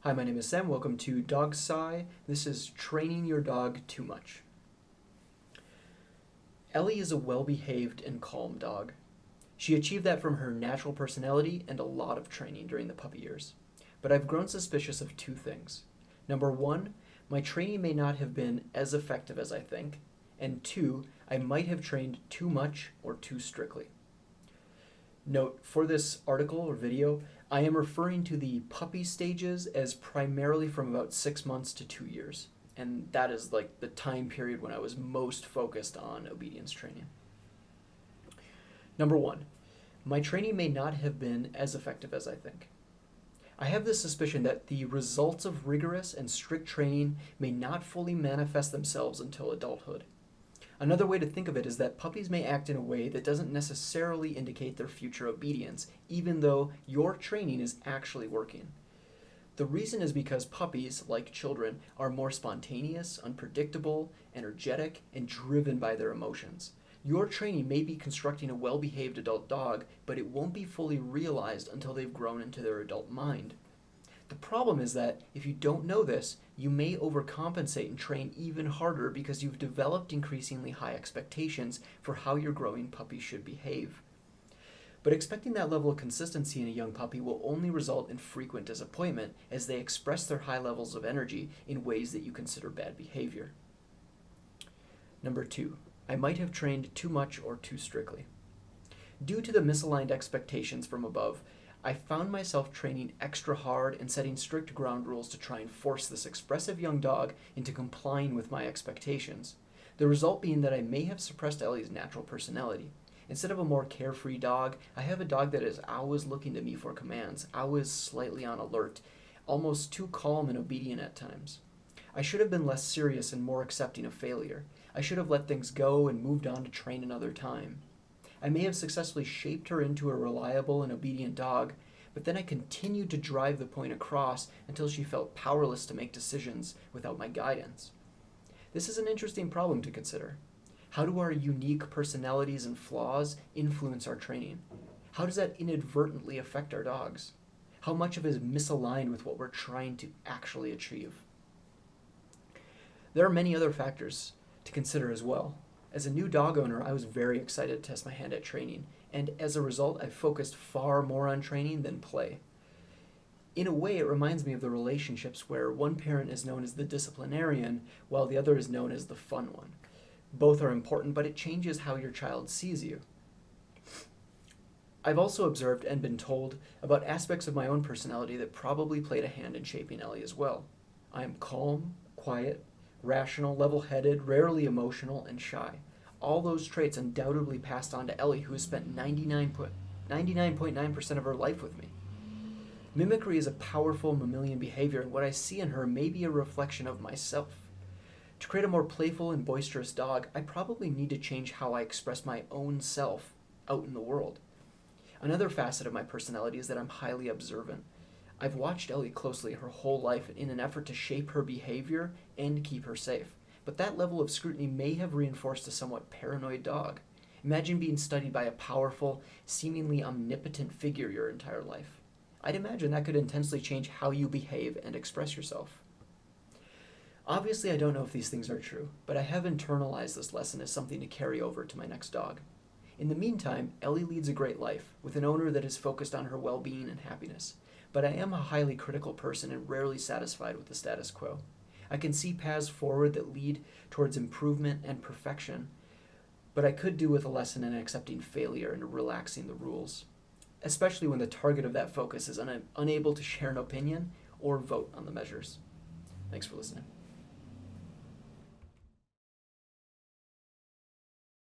Hi, my name is Sam. Welcome to Dog Sci. This is training your dog too much. Ellie is a well-behaved and calm dog. She achieved that from her natural personality and a lot of training during the puppy years. But I've grown suspicious of two things. Number one, my training may not have been as effective as I think. And two, I might have trained too much or too strictly. Note, for this article or video, I am referring to the puppy stages as primarily from about 6 months to 2 years. And that is like the time period when I was most focused on obedience training. Number one, my training may not have been as effective as I think. I have the suspicion that the results of rigorous and strict training may not fully manifest themselves until adulthood. Another way to think of it is that puppies may act in a way that doesn't necessarily indicate their future obedience, even though your training is actually working. The reason is because puppies, like children, are more spontaneous, unpredictable, energetic, and driven by their emotions. Your training may be constructing a well-behaved adult dog, but it won't be fully realized until they've grown into their adult mind. The problem is that if you don't know this, you may overcompensate and train even harder because you've developed increasingly high expectations for how your growing puppy should behave. But expecting that level of consistency in a young puppy will only result in frequent disappointment as they express their high levels of energy in ways that you consider bad behavior. Number two, I might have trained too much or too strictly. Due to the misaligned expectations from above, I found myself training extra hard and setting strict ground rules to try and force this expressive young dog into complying with my expectations. The result being that I may have suppressed Ellie's natural personality. Instead of a more carefree dog, I have a dog that is always looking to me for commands, always slightly on alert, almost too calm and obedient at times. I should have been less serious and more accepting of failure. I should have let things go and moved on to train another time. I may have successfully shaped her into a reliable and obedient dog, but then I continued to drive the point across until she felt powerless to make decisions without my guidance. This is an interesting problem to consider. How do our unique personalities and flaws influence our training? How does that inadvertently affect our dogs? How much of it is misaligned with what we're trying to actually achieve? There are many other factors to consider as well. As a new dog owner, I was very excited to test my hand at training, and as a result, I focused far more on training than play. In a way, it reminds me of the relationships where one parent is known as the disciplinarian, while the other is known as the fun one. Both are important, but it changes how your child sees you. I've also observed and been told about aspects of my own personality that probably played a hand in shaping Ellie as well. I am calm, quiet, rational, level-headed, rarely emotional, and shy. All those traits undoubtedly passed on to Ellie, who has spent 99.9% of her life with me. Mimicry is a powerful mammalian behavior, and what I see in her may be a reflection of myself. To create a more playful and boisterous dog, I probably need to change how I express my own self out in the world. Another facet of my personality is that I'm highly observant. I've watched Ellie closely her whole life in an effort to shape her behavior and keep her safe. But that level of scrutiny may have reinforced a somewhat paranoid dog. Imagine being studied by a powerful, seemingly omnipotent figure your entire life. I'd imagine that could intensely change how you behave and express yourself. Obviously, I don't know if these things are true, but I have internalized this lesson as something to carry over to my next dog. In the meantime, Ellie leads a great life, with an owner that is focused on her well-being and happiness. But I am a highly critical person and rarely satisfied with the status quo. I can see paths forward that lead towards improvement and perfection, but I could do with a lesson in accepting failure and relaxing the rules, especially when the target of that focus is unable to share an opinion or vote on the measures. Thanks for listening.